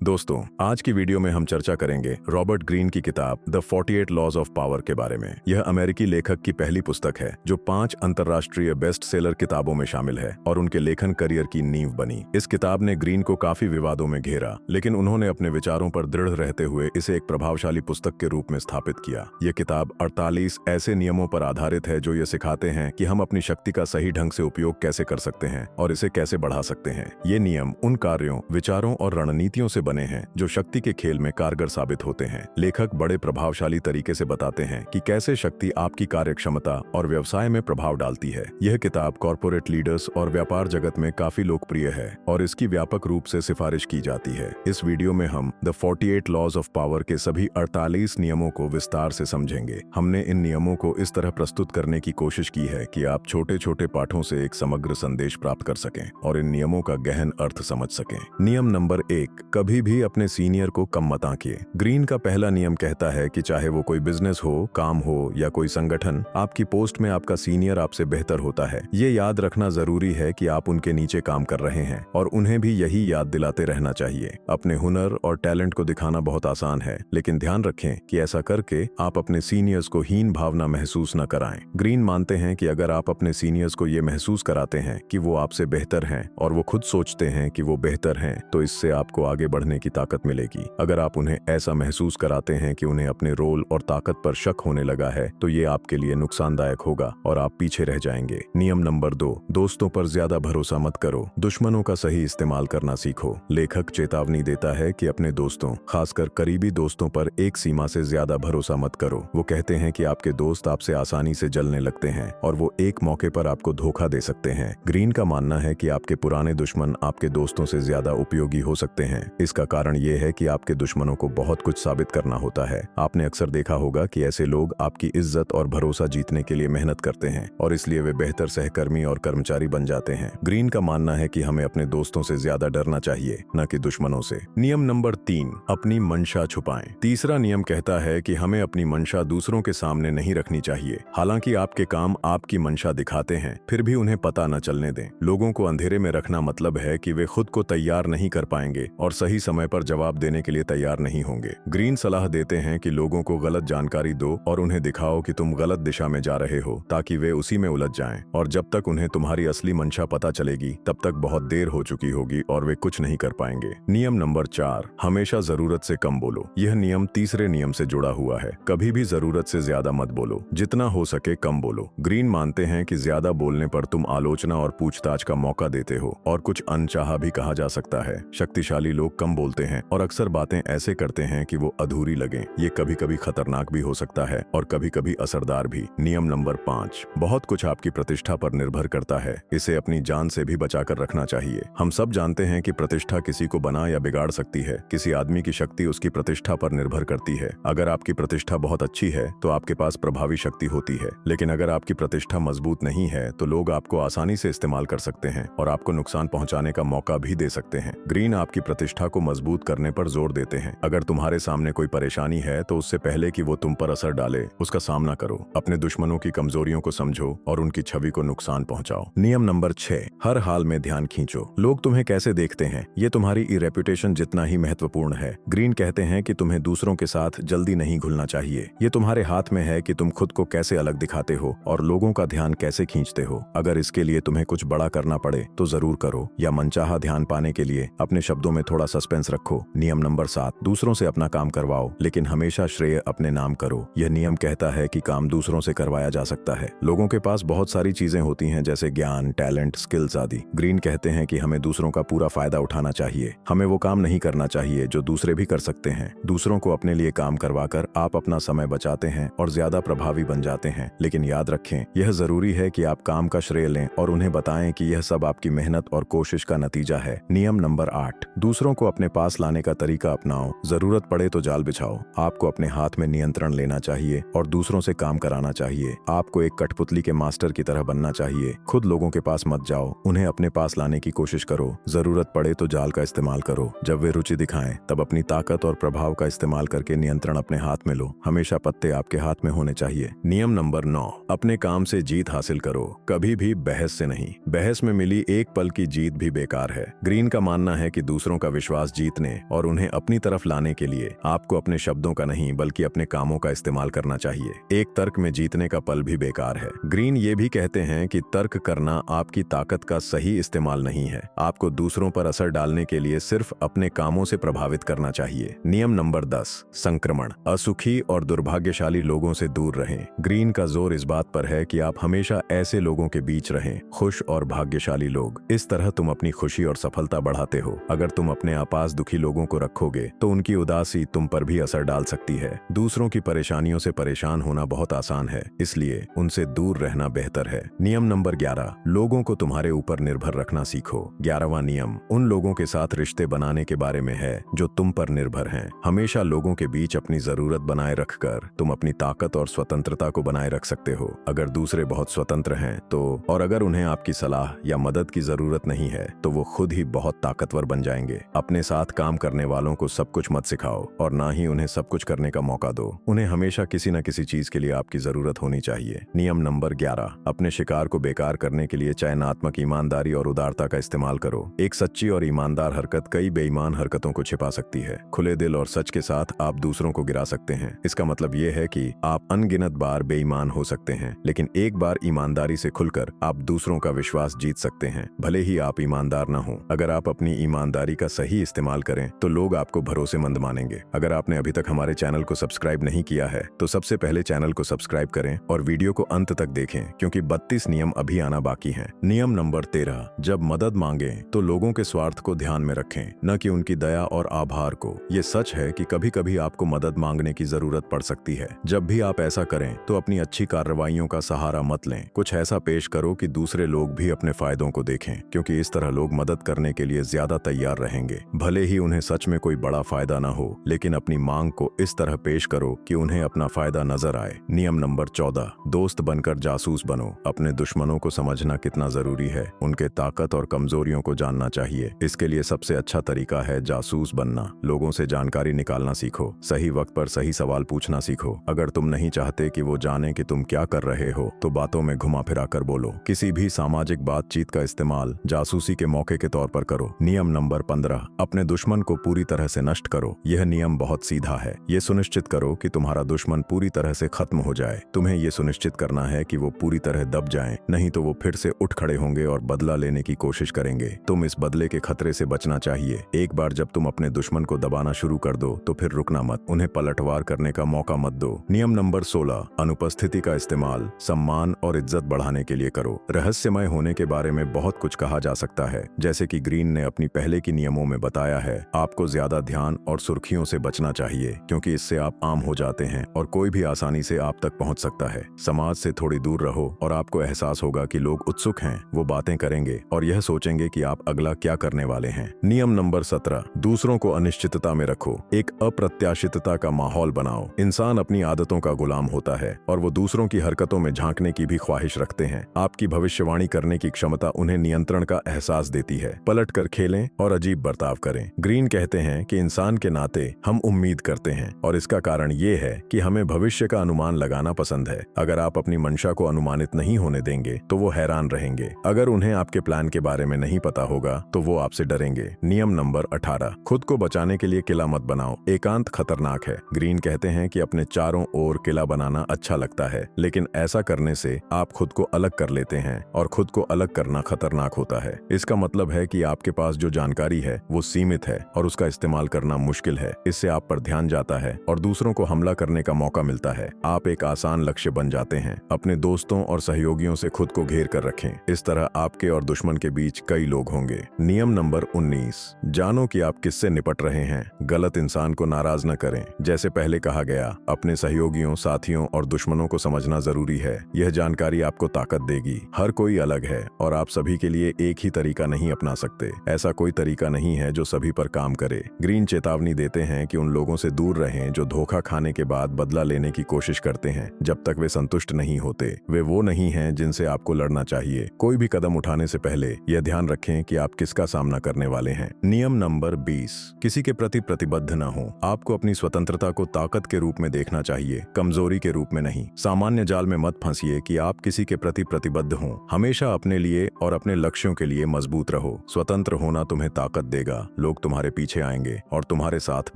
दोस्तों, आज की वीडियो में हम चर्चा करेंगे रॉबर्ट ग्रीन की किताब द 48 लॉज ऑफ पावर के बारे में। यह अमेरिकी लेखक की पहली पुस्तक है जो 5 अंतर्राष्ट्रीय बेस्ट सेलर किताबों में शामिल है और उनके लेखन करियर की नींव बनी। इस किताब ने ग्रीन को काफी विवादों में घेरा, लेकिन उन्होंने अपने विचारों पर दृढ़ रहते हुए इसे एक प्रभावशाली पुस्तक के रूप में स्थापित किया। यह किताब 48 ऐसे नियमों पर आधारित है जो ये सिखाते हैं कि हम अपनी शक्ति का सही ढंग से उपयोग कैसे कर सकते हैं और इसे कैसे बढ़ा सकते हैं। ये नियम उन कार्यों, विचारों और रणनीतियों से बने हैं जो शक्ति के खेल में कारगर साबित होते हैं। लेखक बड़े प्रभावशाली तरीके से बताते हैं कि कैसे शक्ति आपकी कार्यक्षमता और व्यवसाय में प्रभाव डालती है। यह किताब कॉर्पोरेट लीडर्स और व्यापार जगत में काफी लोकप्रिय है और इसकी व्यापक रूप से सिफारिश की जाती है। इस वीडियो में हम द 48 लॉज ऑफ पावर के सभी 48 नियमों को विस्तार से समझेंगे। हमने इन नियमों को इस तरह प्रस्तुत करने की कोशिश की है कि आप छोटे छोटे पाठों से एक समग्र संदेश प्राप्त कर सकें और इन नियमों का गहन अर्थ समझ सकें। नियम नंबर 1, कभी भी अपने सीनियर को कम मत आंकिए। ग्रीन का पहला नियम कहता है कि चाहे वो कोई बिजनेस हो, काम हो या कोई संगठन, आपकी पोस्ट में आपका सीनियर आपसे बेहतर होता है। ये याद रखना जरूरी है कि आप उनके नीचे काम कर रहे हैं और उन्हें भी यही याद दिलाते रहना चाहिए। अपने हुनर और टैलेंट को दिखाना बहुत आसान है, लेकिन ध्यान रखें कि ऐसा करके आप अपने सीनियर्स को हीन भावना महसूस न कराएं। ग्रीन मानते हैं कि अगर आप अपने सीनियर्स को ये महसूस कराते हैं कि वो आपसे बेहतर हैं और वो खुद सोचते हैं कि वो बेहतर हैं, तो इससे आपको आगे बढ़ने की ताकत मिलेगी। अगर आप उन्हें ऐसा महसूस कराते हैं कि उन्हें अपने रोल और ताकत पर शक होने लगा है, तो ये आपके लिए नुकसानदायक होगा और आप पीछे रह जाएंगे। नियम नंबर 2, दोस्तों पर ज्यादा भरोसा मत करो, दुश्मनों का सही इस्तेमाल करना सीखो। लेखक चेतावनी देता है कि अपने दोस्तों, खासकर करीबी दोस्तों पर एक सीमा से ज्यादा भरोसा मत करो। वो कहते हैं कि आपके दोस्त आपसे आसानी से जलने लगते हैं और वो एक मौके पर आपको धोखा दे सकते हैं। ग्रीन का मानना है कि आपके पुराने दुश्मन आपके दोस्तों से ज्यादा उपयोगी हो सकते हैं। इसका कारण ये है कि आपके दुश्मनों को बहुत कुछ साबित करना होता है। आपने अक्सर देखा होगा कि ऐसे लोग आपकी इज्जत और भरोसा जीतने के लिए मेहनत करते हैं और इसलिए वे बेहतर सहकर्मी और कर्मचारी बन जाते हैं। ग्रीन का मानना है कि हमें अपने दोस्तों से ज्यादा डरना चाहिए, न कि दुश्मनों से। नियम नंबर 3, अपनी मंशा छुपाएं। तीसरा नियम कहता है कि हमें अपनी मंशा दूसरों के सामने नहीं रखनी चाहिए। हालांकि आपके काम आपकी मंशा दिखाते हैं, फिर भी उन्हें पता न चलने दें। लोगों को अंधेरे में रखना मतलब है कि वे खुद को तैयार नहीं कर पाएंगे और सही समय पर जवाब देने के लिए तैयार नहीं होंगे। ग्रीन सलाह देते हैं कि लोगों को गलत जानकारी दो और उन्हें दिखाओ कि तुम गलत दिशा में जा रहे हो, ताकि वे उसी में उलझ जाएं। और जब तक उन्हें तुम्हारी असली मंशा पता चलेगी, तब तक बहुत देर हो चुकी होगी और वे कुछ नहीं कर पाएंगे। नियम नंबर 4, हमेशा जरूरत से कम बोलो। यह नियम तीसरे नियम से जुड़ा हुआ है। कभी भी जरूरत से ज्यादा मत बोलो, जितना हो सके कम बोलो। ग्रीन मानते हैं कि ज्यादा बोलने पर तुम आलोचना और पूछताछ का मौका देते हो और कुछ अनचाहा भी कहा जा सकता है। शक्तिशाली लोग कम बोलते हैं और अक्सर बातें ऐसे करते हैं कि वो अधूरी लगें। ये कभी कभी खतरनाक भी हो सकता है और कभी कभी असरदार भी। नियम नंबर 5, बहुत कुछ आपकी प्रतिष्ठा पर निर्भर करता है। इसे अपनी जान से भी बचाकर रखना चाहिए। हम सब जानते हैं कि प्रतिष्ठा किसी को बना या बिगाड़ सकती है। किसी आदमी की शक्ति उसकी प्रतिष्ठा पर निर्भर करती है। अगर आपकी प्रतिष्ठा बहुत अच्छी है तो आपके पास प्रभावी शक्ति होती है, लेकिन अगर आपकी प्रतिष्ठा मजबूत नहीं है तो लोग आपको आसानी से इस्तेमाल कर सकते हैं और आपको नुकसान पहुंचाने का मौका भी दे सकते हैं। ग्रीन आपकी प्रतिष्ठा को मजबूत करने पर जोर देते हैं। अगर तुम्हारे सामने कोई परेशानी है तो उससे पहले कि वो तुम पर असर डाले, उसका सामना करो। अपने दुश्मनों की कमजोरियों को समझो और उनकी छवि को नुकसान पहुंचाओ। नियम नंबर 6, हर हाल में ध्यान खींचो। लोग तुम्हें कैसे देखते हैं, ये तुम्हारी रेपुटेशन जितना ही महत्वपूर्ण है। ग्रीन कहते हैं कि तुम्हें दूसरों के साथ जल्दी नहीं घुलना चाहिए। ये तुम्हारे हाथ में है कि तुम खुद को कैसे अलग दिखाते हो और लोगों का ध्यान कैसे खींचते हो। अगर इसके लिए तुम्हें कुछ बड़ा करना पड़े तो जरूर करो, या मनचाहा ध्यान पाने के लिए अपने शब्दों में थोड़ा सस्पेंस रखो। नियम नंबर 7, दूसरों से अपना काम करवाओ, लेकिन हमेशा श्रेय अपने नाम करो। यह नियम कहता है कि काम दूसरों से करवाया जा सकता है। लोगों के पास बहुत सारी चीजें होती हैं, जैसे ज्ञान, टैलेंट, स्किल्स आदि। ग्रीन कहते हैं कि हमें दूसरों का पूरा फायदा उठाना चाहिए। हमें वो काम नहीं करना चाहिए जो दूसरे भी कर सकते हैं। दूसरों को अपने लिए काम करवाकर आप अपना समय बचाते हैं और ज्यादा प्रभावी बन जाते हैं। लेकिन याद रखें, यह जरूरी है कि आप काम का श्रेय लें और उन्हें बताएं कि यह सब आपकी मेहनत और कोशिश का नतीजा है। नियम नंबर 8, दूसरों को अपने पास लाने का तरीका अपनाओ। जरूरत पड़े तो जाल बिछाओ। आपको अपने हाथ में नियंत्रण लेना चाहिए और दूसरों से काम कराना चाहिए। आपको एक कठपुतली के मास्टर की तरह बनना चाहिए। खुद लोगों के पास मत जाओ, उन्हें अपने पास लाने की कोशिश करो। जरूरत पड़े तो जाल का इस्तेमाल करो। जब वे रुचि दिखाएं तब अपनी ताकत और प्रभाव का इस्तेमाल करके नियंत्रण अपने हाथ में लो। हमेशा पत्ते आपके हाथ में होने चाहिए। नियम नंबर 9, अपने काम से जीत हासिल करो, कभी भी बहस से नहीं। बहस में मिली एक पल की जीत भी बेकार है। ग्रीन का मानना है कि दूसरों का विश्वास जीतने और उन्हें अपनी तरफ लाने के लिए आपको अपने शब्दों का नहीं बल्कि अपने कामों का इस्तेमाल करना चाहिए। एक तर्क में जीतने का पल भी बेकार है। ग्रीन ये भी कहते हैं कि तर्क करना आपकी ताकत का सही इस्तेमाल नहीं है। आपको दूसरों पर असर डालने के लिए सिर्फ अपने कामों से प्रभावित करना चाहिए। नियम नंबर 10, संक्रमण। असुखी और दुर्भाग्यशाली लोगों से दूर रहें। ग्रीन का जोर इस बात पर है कि आप हमेशा ऐसे लोगों के बीच रहें, खुश और भाग्यशाली लोग। इस तरह तुम अपनी खुशी और सफलता बढ़ाते हो। अगर तुम अपने आपास दुखी लोगों को रखोगे तो उनकी उदासी तुम पर भी असर डाल सकती है। दूसरों की परेशानियों से परेशान होना बहुत आसान है, इसलिए उनसे दूर रहना बेहतर है। नियम नंबर 11, लोगों को तुम्हारे ऊपर निर्भर रखना सीखो। 11वां नियम उन लोगों के साथ रिश्ते बनाने के बारे में है जो तुम पर निर्भर हैं। हमेशा लोगों के बीच अपनी जरूरत बनाए रखकर तुम अपनी ताकत और स्वतंत्रता को बनाए रख सकते हो। अगर दूसरे बहुत स्वतंत्र हैं तो और अगर उन्हें आपकी सलाह या मदद की जरूरत नहीं है तो वो खुद ही बहुत ताकतवर बन जाएंगे। अपने साथ काम करने वालों को सब कुछ मत सिखाओ और ना ही उन्हें सब कुछ करने का मौका दो। उन्हें हमेशा किसी न किसी चीज के लिए आपकी जरूरत होनी चाहिए। नियम नंबर 11, अपने शिकार को बेकार करने के लिए चयनात्मक ईमानदारी और उदारता का इस्तेमाल करो। एक सच्ची और ईमानदार हरकत कई बेईमान हरकतों को छिपा सकती है। खुले दिल और सच के साथ आप दूसरों को गिरा सकते हैं। इसका मतलब ये है कि आप अनगिनत बार बेईमान हो सकते हैं, लेकिन एक बार ईमानदारी से खुलकर आप दूसरों का विश्वास जीत सकते हैं, भले ही आप ईमानदार न हो। अगर आप अपनी ईमानदारी का सही इस्तेमाल करें तो लोग आपको भरोसेमंद मानेंगे। अगर आपने अभी तक हमारे चैनल को सब्सक्राइब नहीं किया है तो सबसे पहले चैनल को सब्सक्राइब करें और वीडियो को अंत तक देखें, क्योंकि 32 नियम अभी आना बाकी हैं। नियम नंबर 13, जब मदद मांगे तो लोगों के स्वार्थ को ध्यान में रखें, न कि उनकी दया और आभार को। ये सच है कि कभी कभी आपको मदद मांगने की जरूरत पड़ सकती है। जब भी आप ऐसा करें तो अपनी अच्छी कार्रवाइयों का सहारा मत लें। कुछ ऐसा पेश करो कि दूसरे लोग भी अपने फायदों को देखें, क्योंकि इस तरह लोग मदद करने के लिए ज्यादा तैयार रहेंगे। भले ही उन्हें सच में कोई बड़ा फायदा न हो, लेकिन अपनी मांग को इस तरह पेश करो कि उन्हें अपना फायदा नजर आए। नियम नंबर 14, दोस्त बनकर जासूस बनो। अपने दुश्मनों को समझना कितना जरूरी है, उनके ताकत और कमजोरियों को जानना चाहिए। इसके लिए सबसे अच्छा तरीका है जासूस बनना। लोगों से जानकारी निकालना सीखो, सही वक्त पर सही सवाल पूछना सीखो। अगर तुम नहीं चाहते कि वो जाने कि तुम क्या कर रहे हो तो बातों में घुमा फिरा कर बोलो। किसी भी सामाजिक बातचीत का इस्तेमाल जासूसी के मौके के तौर पर करो। नियम नंबर 15, अपने दुश्मन को पूरी तरह से नष्ट करो। यह नियम बहुत सीधा है। ये सुनिश्चित करो कि तुम्हारा दुश्मन पूरी तरह से खत्म हो जाए। तुम्हें ये सुनिश्चित करना है कि वो पूरी तरह दब जाएं, नहीं तो वो फिर से उठ खड़े होंगे और बदला लेने की कोशिश करेंगे। तुम इस बदले के खतरे से बचना चाहिए। एक बार जब तुम अपने दुश्मन को दबाना शुरू कर दो तो फिर रुकना मत, उन्हें पलटवार करने का मौका मत दो। नियम नंबर 16, अनुपस्थिति का इस्तेमाल सम्मान और इज्जत बढ़ाने के लिए करो। रहस्यमय होने के बारे में बहुत कुछ कहा जा सकता है, जैसे कि ग्रीन ने अपनी पहले की नियमों में बताया है। आपको ज्यादा ध्यान और सुर्खियों से बचना चाहिए, क्योंकि इससे आप आम हो जाते हैं और कोई भी आसानी से आप तक पहुंच सकता है। समाज से थोड़ी दूर रहो और आपको एहसास होगा कि लोग उत्सुक हैं, वो बातें करेंगे और यह सोचेंगे कि आप अगला क्या करने वाले हैं। नियम नंबर 17, दूसरों को अनिश्चितता में रखो। एक अप्रत्याशितता का माहौल बनाओ। इंसान अपनी आदतों का गुलाम होता है और वो दूसरों की हरकतों में झांकने की भी ख्वाहिश रखते हैं। आपकी भविष्यवाणी करने की क्षमता उन्हें नियंत्रण का एहसास देती है। पलट कर खेलें और अजीब बर्ताव करें। ग्रीन कहते हैं कि इंसान के नाते हम उम्मीद करते हैं और इसका कारण ये है कि हमें भविष्य का अनुमान लगाना पसंद है। अगर आप अपनी मंशा को अनुमानित नहीं होने देंगे तो वो हैरान रहेंगे। अगर उन्हें आपके प्लान के बारे में नहीं पता होगा तो वो आपसे डरेंगे। नियम नंबर 18, खुद को बचाने के लिए किला मत बनाओ। एकांत खतरनाक है। ग्रीन कहते हैं कि अपने चारों ओर किला बनाना अच्छा लगता है, लेकिन ऐसा करने से आप खुद को अलग कर लेते हैं और खुद को अलग करना खतरनाक होता है। इसका मतलब है कि आपके पास जो जानकारी है वो सीमित है और उसका इस्तेमाल करना मुश्किल है। इससे आप पर ध्यान जाता है और दूसरों को हमला करने का मौका मिलता है। आप एक आसान लक्ष्य बन जाते हैं। अपने दोस्तों और सहयोगियों से खुद को घेर कर रखें। इस तरह आपके और दुश्मन के बीच कई लोग होंगे। नियम नंबर 19, जानो कि आप किससे निपट रहे हैं। गलत इंसान को नाराज न करें। जैसे पहले कहा गया, अपने सहयोगियों, साथियों और दुश्मनों को समझना जरूरी है। यह जानकारी आपको ताकत देगी। हर कोई अलग है और आप सभी के लिए एक ही तरीका नहीं अपना सकते। ऐसा कोई तरीका नहीं है जो सभी पर काम करे। ग्रीन चेतावनी देते हैं कि उन लोगों से दूर रहें जो धोखा खाने के बाद बदला लेने की कोशिश करते हैं। जब तक वे संतुष्ट नहीं होते, वे वो नहीं हैं जिनसे आपको लड़ना चाहिए। कोई भी कदम उठाने से पहले यह ध्यान रखें कि आप किसका सामना करने वाले हैं। नियम नंबर 20, किसी के प्रति प्रतिबद्ध न हो। आपको अपनी स्वतंत्रता को ताकत के रूप में देखना चाहिए, कमजोरी के रूप में नहीं। सामान्य जाल में मत फंसिए कि आप किसी के प्रति प्रतिबद्ध हों। हमेशा अपने लिए और अपने लक्ष्यों के लिए मजबूत रहो। स्वतंत्र होना तुम्हें ताकत देगा, लोग तुम्हारे पीछे आएंगे और तुम्हारे साथ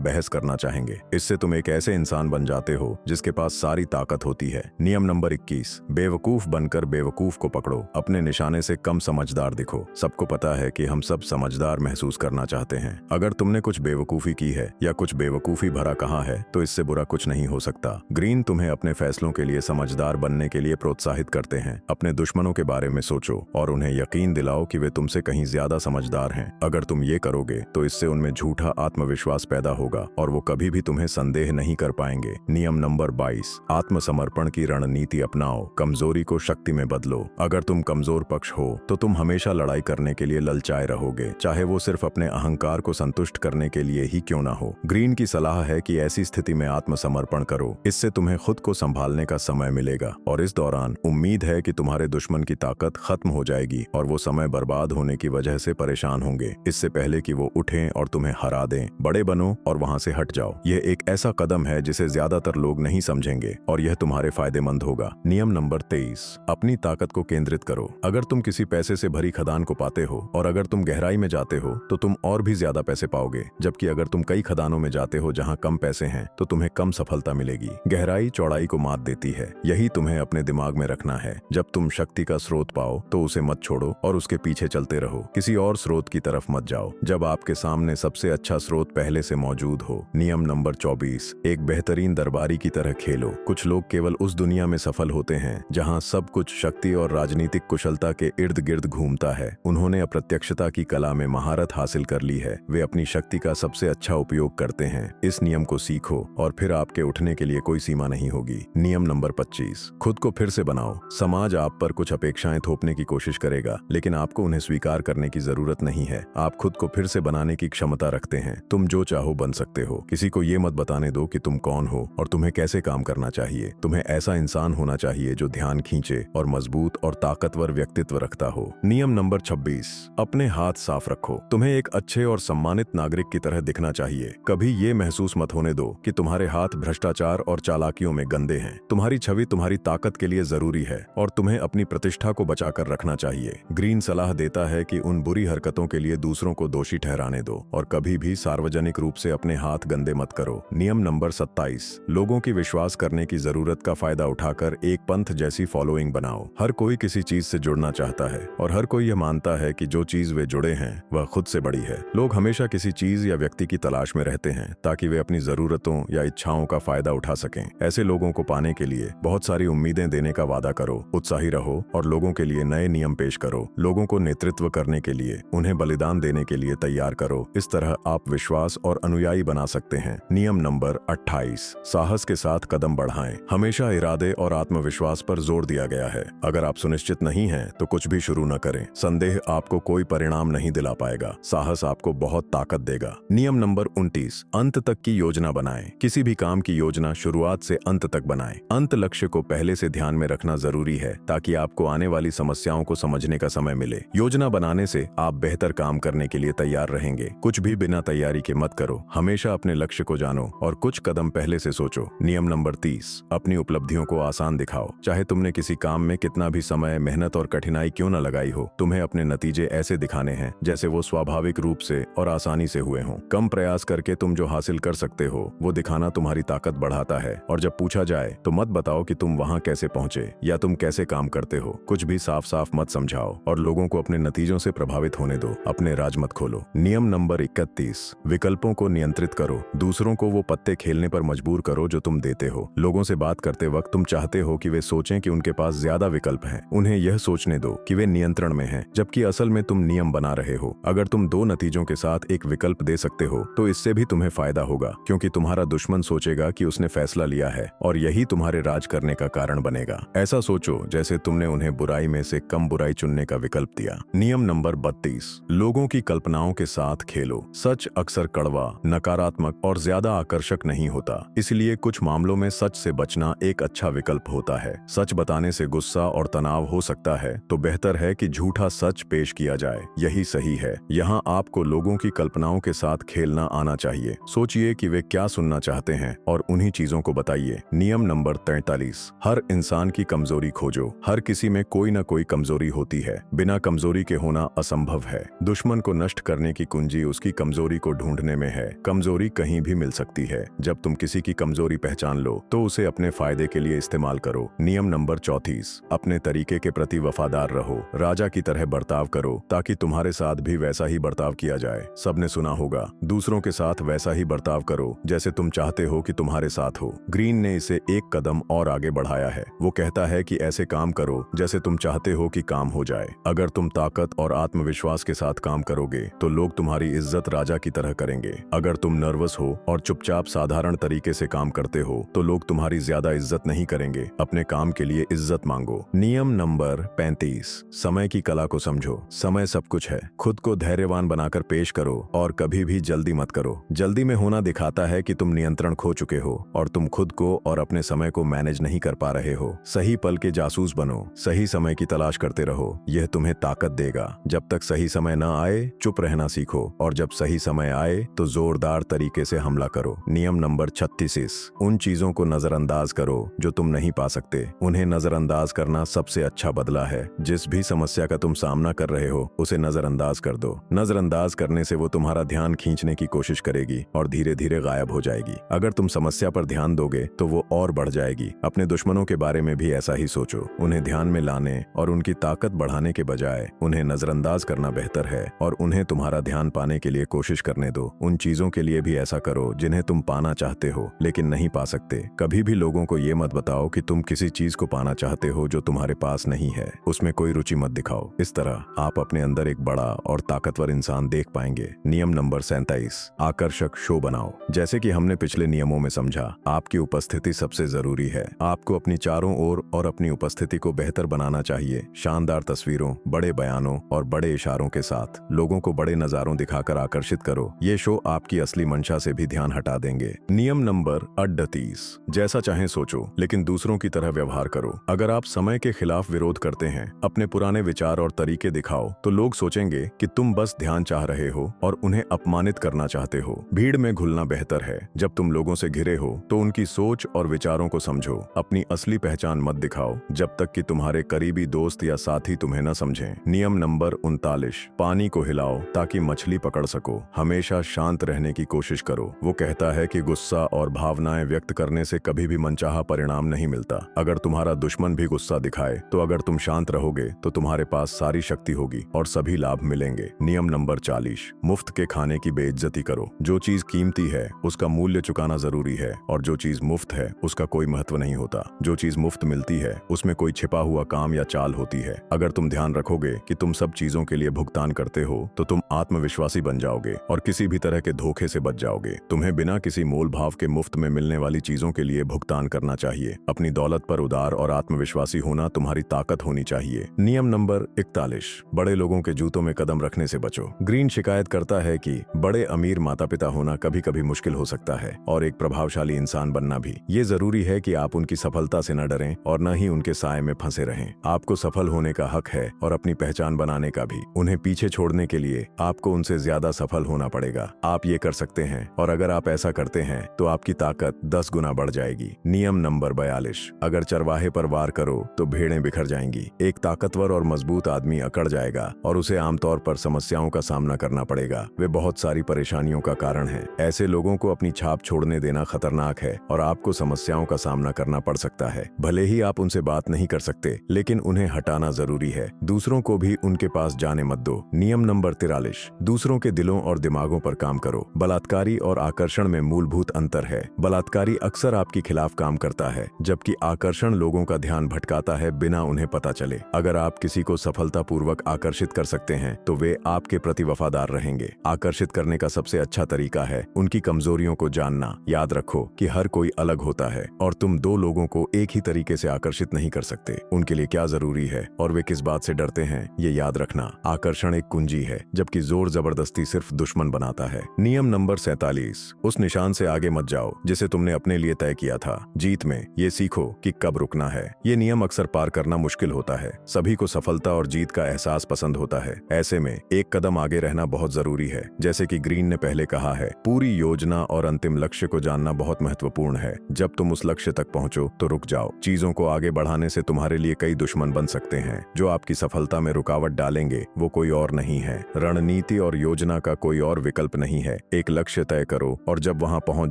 बहस करना चाहेंगे। इससे तुम एक ऐसे इंसान बन जाते हो जिसके पास सारी ताकत होती है। नियम नंबर 21, बेवकूफ बनकर बेवकूफ को पकड़ो। अपने निशाने से कम समझदार दिखो। सबको पता है कि हम सब समझदार महसूस करना चाहते हैं। अगर तुमने कुछ बेवकूफी की है या कुछ बेवकूफी भरा कहा है तो इससे बुरा कुछ नहीं हो सकता। ग्रीन तुम्हें अपने फैसलों के लिए समझदार बनने के लिए प्रोत्साहित करते हैं। अपने दुश्मनों के बारे में सोचो और उन्हें यकीन दिलाओ कि वे तुमसे कहीं ज्यादा समझदार हैं। अगर तुम ये करोगे तो इससे उनमें झूठा आत्मविश्वास पैदा होगा और वो कभी भी तुम्हें संदेह नहीं कर पाएंगे। नियम नंबर 22, आत्मसमर्पण की रणनीति अपनाओ। कमजोरी को शक्ति में बदलो। अगर तुम कमजोर पक्ष हो तो तुम हमेशा लड़ाई करने के लिए ललचाए रहोगे, चाहे वो सिर्फ अपने अहंकार को संतुष्ट करने के लिए ही क्यों ना हो। ग्रीन की सलाह है कि ऐसी स्थिति में आत्मसमर्पण करो। इससे तुम्हें खुद को संभालने का समय मिलेगा और इस दौरान उम्मीद है कि तुम्हारे दुश्मन की ताकत खत्म हो जाएगी और वो समय बर्बाद होने की वजह से परेशान होंगे। इससे पहले कि वो उठें और तुम्हें हरा दें, बड़े बनो और वहां से हट जाओ। यह एक ऐसा कदम है जिसे ज्यादातर लोग नहीं समझेंगे और यह तुम्हारे फायदेमंद होगा। नियम नंबर 23, अपनी ताकत को केंद्रित करो। अगर तुम किसी पैसे से भरी खदान को पाते हो और अगर तुम गहराई में जाते हो तो तुम और भी ज्यादा पैसे पाओगे, जबकि अगर तुम कई खदानों में जाते हो जहां कम पैसे हैं तो तुम्हें कम सफलता मिलेगी। गहराई चौड़ाई को मात देती है, यही तुम्हें अपने दिमाग में रखना है। जब तुम शक्ति का स्रोत पाओ तो उसे मत छोड़ो और उसके पीछे चलते रहो। किसी और स्रोत की तरफ मत जाओ जब आपके सामने सबसे अच्छा स्रोत पहले से मौजूद हो। नियम नंबर 24, एक बेहतरीन दरबारी की तरह खेलो। कुछ लोग केवल उस दुनिया में सफल होते हैं जहां सब कुछ शक्ति और राजनीतिक कुशलता के इर्द गिर्द घूमता है। उन्होंने अप्रत्यक्षता की कला में महारत हासिल कर ली है। वे अपनी शक्ति का सबसे अच्छा उपयोग करते हैं। इस नियम को सीखो और फिर आपके उठने के लिए कोई सीमा नहीं होगी। नियम नंबर 25, खुद को फिर से बनाओ। समाज आप पर कुछ अपेक्षाएं थोपने की कोशिश करेगा, लेकिन आपको उन्हें स्वीकार करने की जरूरत नहीं है। आप खुद को फिर से बनाने की क्षमता रखते हैं। तुम जो चाहो बन सकते हो। किसी को ये मत बताने दो कि तुम कौन हो और तुम्हें कैसे काम करना चाहिए। तुम्हें ऐसा इंसान होना चाहिए जो ध्यान खींचे और मजबूत और ताकतवर व्यक्तित्व रखता हो। नियम नंबर 26, अपने हाथ साफ रखो। तुम्हें एक अच्छे और सम्मानित नागरिक की तरह दिखना चाहिए। कभी ये महसूस मत होने दो कि तुम्हारे हाथ भ्रष्टाचार और चालाकियों में गंदे हैं। तुम्हारी छवि तुम्हारी ताकत के लिए जरूरी है और तुम्हें अपनी प्रतिष्ठा को बचाकर रखना चाहिए। ग्रीन सलाह देता है कि उन बुरी हरकतों के लिए दूसरों को दोषी ठहराने दो और कभी भी सार्वजनिक रूप से अपने हाथ गंदे मत करो। नियम नंबर 27, लोगों की विश्वास करने की जरूरत का फायदा उठाकर एक पंथ जैसी फॉलोइंग बनाओ। हर कोई किसी चीज से जुड़ना चाहता है और हर कोई यह मानता है कि जो चीज वे जुड़े हैं वह खुद से बड़ी है। लोग हमेशा किसी चीज या व्यक्ति की तलाश में रहते हैं ताकि वे अपनी जरूरतों या इच्छाओं का फायदा उठा सकें। ऐसे लोगों को पाने के लिए बहुत सारी उम्मीदें देने का वादा करो, उत्साही रहो और लोगों के लिए नए नियम पेश करो। लोगों को नेतृत्व करने के लिए, उन्हें बलिदान देने के लिए तैयार करो। इस तरह आप विश्वास और अनुयायी बना सकते हैं। नियम नंबर 28, साहस के साथ कदम बढ़ाएं। हमेशा इरादे और आत्मविश्वास पर जोर दिया गया है। अगर आप सुनिश्चित नहीं हैं तो कुछ भी शुरू न करें। संदेह आपको कोई परिणाम नहीं दिला पाएगा। साहस आपको बहुत ताकत देगा। नियम नंबर 29, अंत तक की योजना बनाएं। किसी भी काम की योजना शुरुआत से अंत तक बनाएं। अंत लक्ष्य को पहले से ध्यान में रखना जरूरी है ताकि आपको आने वाली समस्याओं को समझने का समय मिले। योजना बनाने से आप बेहतर काम करने के लिए तैयार रहेंगे। कुछ भी बिना तैयारी के मत करो। हमेशा अपने लक्ष्य को जानो और कुछ कदम पहले से सोचो। नियम नंबर 30, अपनी उपलब्धियों को आसान दिखाओ। चाहे तुमने किसी काम में कितना भी समय, मेहनत और कठिनाई क्यों न लगाई हो, तुम्हें अपने नतीजे ऐसे दिखाने हैं जैसे वो स्वाभाविक रूप से और आसानी से हुए हों। कम प्रयास करके तुम जो हासिल कर सकते हो वो दिखाना तुम्हारी ताकत बढ़ाता है और जब पूछा जाए तो मत बताओ कि तुम वहां कैसे पहुंचे या तुम कैसे काम करते हो। कुछ भी साफ साफ मत समझाओ और लोगों को अपने नतीजों से प्रभावित होने दो। अपने राज मत खोलो। नियम नंबर 31, विकल्पों को नियंत्रित करो। दूसरों को वो पत्ते खेलने पर मजबूर करो जो तुम देते हो। लोगों से बात करते वक्त तुम चाहते हो कि वे सोचें कि उनके पास ज्यादा विकल्प हैं। उन्हें यह सोचने दो कि वे नियंत्रण में हैं, जबकि असल में तुम नियम बना रहे हो। अगर तुम दो नतीजों के साथ एक विकल्प दे सकते हो तो इससे भी तुम्हें फायदा होगा, क्योंकि तुम्हारा दुश्मन सोचेगा कि उसने फैसला लिया है और यही तुम्हारे राज करने का कारण बनेगा। ऐसा सोचो जैसे तुमने उन्हें बुराई में से कम बुराई चुनने का विकल्प दिया। नियम नंबर 32, लोगों की कल्पनाओं के साथ खेलो। सच अक्सर कड़वा, नकारात्मक और ज्यादा आकर्षक नहीं होता, इसलिए कुछ मामलों में सच से बचना एक अच्छा विकल्प होता है। सच बताने से गुस्सा और तनाव हो सकता है, तो बेहतर है कि झूठा सच पेश किया जाए। यही सही है। यहाँ आपको लोगों की कल्पनाओं के साथ खेलना आना चाहिए। सोचिए कि वे क्या सुनना चाहते हैं और उन्हीं चीजों को बताइए। नियम नंबर 43, हर इंसान की कमजोरी खोजो। हर किसी में कोई न कोई कमजोरी होती है। बिना कमजोरी के होना असंभव है। दुश्मन को नष्ट करने की कुंजी उसकी कमजोरी को ढूंढने में है। कमजोरी कहीं भी मिल सकती है। जब तुम किसी की कमजोरी पहचान लो तो उसे अपने फायदे के लिए इस्तेमाल करो। नियम नंबर 34, अपने तरीके के प्रति वफादार रहो। राजा की तरह बर्ताव करो ताकि तुम्हारे साथ भी वैसा ही बर्ताव किया जाए। सबने सुना होगा, दूसरों के साथ वैसा ही बर्ताव करो जैसे तुम चाहते हो कि तुम्हारे साथ हो। ग्रीन ने इसे एक कदम और आगे बढ़ाया है। वो कहता है कि ऐसे काम करो जैसे तुम चाहते हो कि काम हो जाए। अगर तुम ताकत और आत्मविश्वास के साथ काम करोगे तो लोग तुम्हारी इज्जत राजा की तरह करेंगे। अगर तुम नर्वस हो और चुपचाप साधारण तरीके से काम करते हो तो लोग तुम्हारी ज्यादा इज्जत नहीं करेंगे। अपने काम के लिए इज्जत मांगो। नियम नंबर 35, समय की कला को समझो। समय सब कुछ है। खुद को धैर्यवान बनाकर पेश करो और कभी भी जल्दी मत करो। जल्दी में होना दिखाता है कि तुम नियंत्रण खो चुके हो और तुम खुद को और अपने समय को मैनेज नहीं कर पा रहे हो। सही पल के जासूस बनो, सही समय की तलाश करते रहो। यह तुम्हें ताकत देगा। जब तक सही समय न आए चुप रहना सीखो और जब सही समय आए तो जोरदार तरीके से हमला करो। नियम नंबर 36, उन चीजों को नजरअंदाज करो जो तुम नहीं पा सकते। उन्हें नजरअंदाज करना सबसे अच्छा बदला है। जिस भी समस्या का तुम सामना कर रहे हो उसे नजरअंदाज कर दो। नजरअंदाज करने से वो तुम्हारा ध्यान खींचने की कोशिश करेगी और धीरे धीरे गायब हो जाएगी। अगर तुम समस्या पर ध्यान दोगे तो वो और बढ़ जाएगी। अपने दुश्मनों के बारे में भी ऐसा ही सोचो। उन्हें ध्यान में लाने और उनकी ताकत बढ़ाने के बजाय उन्हें नजरअंदाज करना बेहतर है और उन्हें तुम्हारा ध्यान पाने के लिए कोशिश करने दो। उन चीजों के लिए भी ऐसा करो जिन्हें तुम पाना चाहते हो लेकिन नहीं पा सकते। कभी भी लोगों को ये मत बताओ कि तुम किसी चीज को पाना चाहते हो जो तुम्हारे पास नहीं है। उसमें कोई रुचि मत दिखाओ। इस तरह आप अपने अंदर एक बड़ा और ताकतवर इंसान देख पाएंगे। नियम नंबर 37, आकर्षक शो बनाओ। जैसे कि हमने पिछले नियमों में समझा, आपकी उपस्थिति सबसे जरूरी है। आपको अपनी चारों ओर और अपनी उपस्थिति को बेहतर बनाना चाहिए। शानदार तस्वीरों, बड़े बयानों और बड़े इशारों के साथ लोगों को बड़े नजारों दिखाकर आकर्षित करो। ये शो आपकी असली मंशा से भी ध्यान हटा देंगे। नियम नंबर 38, जैसा चाहे सोचो लेकिन दूसरों की तरह व्यवहार करो। अगर आप समय के खिलाफ विरोध करते हैं, अपने पुराने विचार और तरीके दिखाओ तो लोग सोचेंगे कि तुम बस ध्यान चाह रहे हो और उन्हें अपमानित करना चाहते हो। भीड़ में घुलना बेहतर है। जब तुम लोगों से घिरे हो तो उनकी सोच और विचारों को समझो। अपनी असली पहचान मत दिखाओ जब तक कि तुम्हारे करीबी दोस्त या साथी तुम्हें न समझें। नियम नंबर 39, पानी को हिलाओ ताकि मछली पकड़ सको। हमेशा शांत रहने की कोशिश करो। वो कहता है कि गुस्सा और भावनाएं व्यक्त करने से कभी भी मनचाहा परिणाम नहीं मिलता। अगर तुम्हारा दुश्मन भी गुस्सा दिखाए तो अगर तुम शांत रहोगे तो तुम्हारे पास सारी शक्ति होगी और सभी लाभ मिलेंगे। नियम नंबर 40, मुफ्त के खाने की बेइज्जती करो। जो चीज कीमती है उसका मूल्य चुकाना जरूरी है और जो चीज मुफ्त है उसका कोई महत्व नहीं होता। जो चीज मुफ्त मिलती है उसमें कोई छिपा हुआ काम या चाल होती है। अगर तुम ध्यान रखोगे कि तुम सब चीजों के लिए भुगतान करते हो तो तुम आत्मविश्वासी बन जाओगे और किसी भी तरह के धोखे से बच जाओगे। तुम्हें बिना किसी मोल भाव के मुफ्त में मिलने वाली चीजों के लिए भुगतान करना चाहिए। अपनी दौलत पर उदार और आत्मविश्वासी होना तुम्हारी ताकत होनी चाहिए। नियम नंबर 41, बड़े लोगों के जूतों में कदम रखने से बचो। ग्रीन शिकायत करता है कि बड़े अमीर माता पिता होना कभी कभी मुश्किल हो सकता है और एक प्रभावशाली इंसान बनना भी। ये जरूरी है कि आप उनकी सफलता से न डरें और न ही उनके साए में फंसे रहें। आपको सफल होने का हक है और अपनी पहचान बनाने का भी। उन्हें पीछे छोड़ने के लिए आपको उनसे ज्यादा सफल होना पड़ेगा। आप ये कर सकते हैं और अगर आप ऐसा करते हैं तो आपकी ताकत 10 गुना बढ़ जाएगी। नियम नंबर 42, अगर चरवाहे पर वार करो तो भेड़ें बिखर जाएंगी। एक ताकतवर और मजबूत आदमी अकड़ जाएगा और उसे आमतौर पर समस्याओं का सामना करना पड़ेगा। वे बहुत सारी परेशानियों का कारण हैं। ऐसे लोगों को अपनी छाप छोड़ने देना खतरनाक है और आपको समस्याओं का सामना करना पड़ सकता है। भले ही आप उनसे बात नहीं कर सकते लेकिन उन्हें हटाना जरूरी है। दूसरों को भी उनके पास जाने मत दो। नियम नंबर 43, दूसरों के दिलों और दिमागों पर काम करो। बलात्कारी और आकर्षण में मूलभूत अंतर है। बलात्कारी अक्सर आपके खिलाफ काम करता है जबकि आकर्षण लोगों का ध्यान भटकाता है बिना उन्हें पता चले। अगर आप किसी को सफलतापूर्वक आकर्षित कर सकते हैं तो वे आपके प्रति वफादार रहेंगे। आकर्षित करने का सबसे अच्छा तरीका है उनकी कमजोरियों को जानना। याद रखो कि हर कोई अलग होता है और तुम दो लोगों को एक ही तरीके से आकर्षित नहीं कर सकते। उनके लिए क्या जरूरी है और वे किस बात से डरते हैं ये याद रखना। आकर्षण एक कुंजी है जबकि जोर जबरदस्ती सिर्फ दुश्मन बनाता है। नियम नंबर 47, उस निशान से आगे मत जाओ जिसे तुमने अपने लिए तय किया था। जीत में ये सीखो कि कब रुकना है। ये नियम अक्सर पार करना मुश्किल होता है। सभी को सफलता और जीत का एहसास पसंद होता है। ऐसे में एक कदम आगे रहना बहुत जरूरी है। जैसे कि ग्रीन ने पहले कहा है, पूरी योजना और अंतिम लक्ष्य को जानना बहुत महत्वपूर्ण है। जब तुम उस लक्ष्य तक पहुंचो तो रुक जाओ। चीजों को आगे बढ़ाने से तुम्हारे लिए कई दुश्मन बन सकते हैं। जो आपकी सफलता में रुकावट डालेंगे वो कोई और नहीं है, रणनीति और योजना का कोई और विकल्प नहीं है। एक लक्ष्य तय करो और जब वहां पहुंच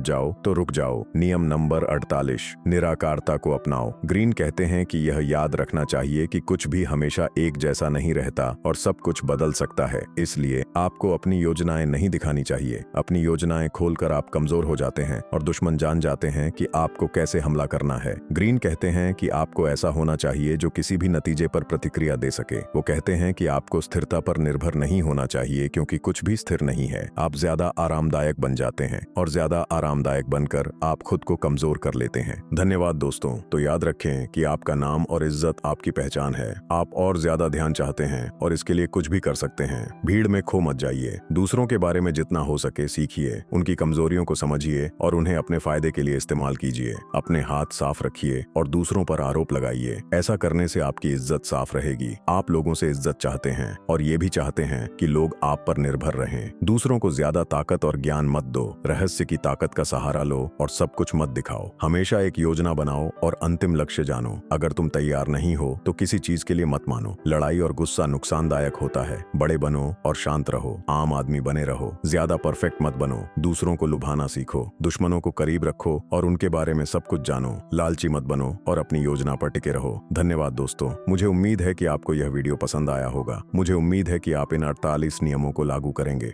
जाओ तो रुक जाओ। नियम नंबर 48, निराकारता को अपनाओ। ग्रीन कहते हैं कि यह याद रखना चाहिए कि कुछ भी हमेशा एक जैसा नहीं रहता और सब कुछ बदल सकता है। इसलिए आपको अपनी योजनाएं नहीं दिखानी चाहिए। अपनी योजनाएं खोलकर आप कमजोर हो जाते हैं और दुश्मन जान जाते हैं कि आपको कैसे हमला करना है। ग्रीन कहते हैं कि आपको ऐसा होना चाहिए जो किसी भी नतीजे पर प्रतिक्रिया दे सके। वो कहते हैं कि आपको स्थिरता पर निर्भर नहीं होना चाहिए क्योंकि कुछ भी स्थिर नहीं है। आप ज्यादा आरामदायक बन जाते हैं और ज्यादा आरामदायक बनकर आप खुद को कमजोर कर लेते हैं। धन्यवाद दोस्तों। तो याद रखें कि आपका नाम और इज्जत आपकी पहचान है। आप और ज्यादा ध्यान चाहते हैं और इसके लिए कुछ भी कर सकते हैं। भीड़ में खो मत जाइए। दूसरों के बारे में जितना हो सके सीखिए, उनकी कमजोरियों को समझिए और उन्हें अपने फायदे के लिए इस्तेमाल कीजिए। अपने हाथ साफ रखिए और दूसरों पर आरोप लगाइए। ऐसा करने से आपकी इज्जत साफ रहेगी। आप लोगों से इज्जत चाहते हैं और ये भी चाहते हैं कि लोग आप पर निर्भर रहें। दूसरों को ज्यादा ताकत और ज्ञान मत दो। रहस्य की ताकत का सहारा लो और सब कुछ मत दिखाओ। हमेशा एक योजना बनाओ और अंतिम लक्ष्य जानो। अगर तुम तैयार नहीं हो तो किसी चीज के लिए मत मानो। लड़ाई और गुस्सा नुकसानदायक होता है। बड़े बनो और शांत रहो। आम आदमी बने रहो। ज्यादा परफेक्ट मत बनो। दूसरों को लुभाना सीखो। दुश्मनों को करीब रखो और उनके बारे में सब कुछ जानो। लालची मत बनो और अपनी योजना पर टिके रहो। धन्यवाद दोस्तों। मुझे उम्मीद है कि आपको यह वीडियो पसंद आया होगा। मुझे उम्मीद है कि आप इन 48 नियमों को लागू करेंगे।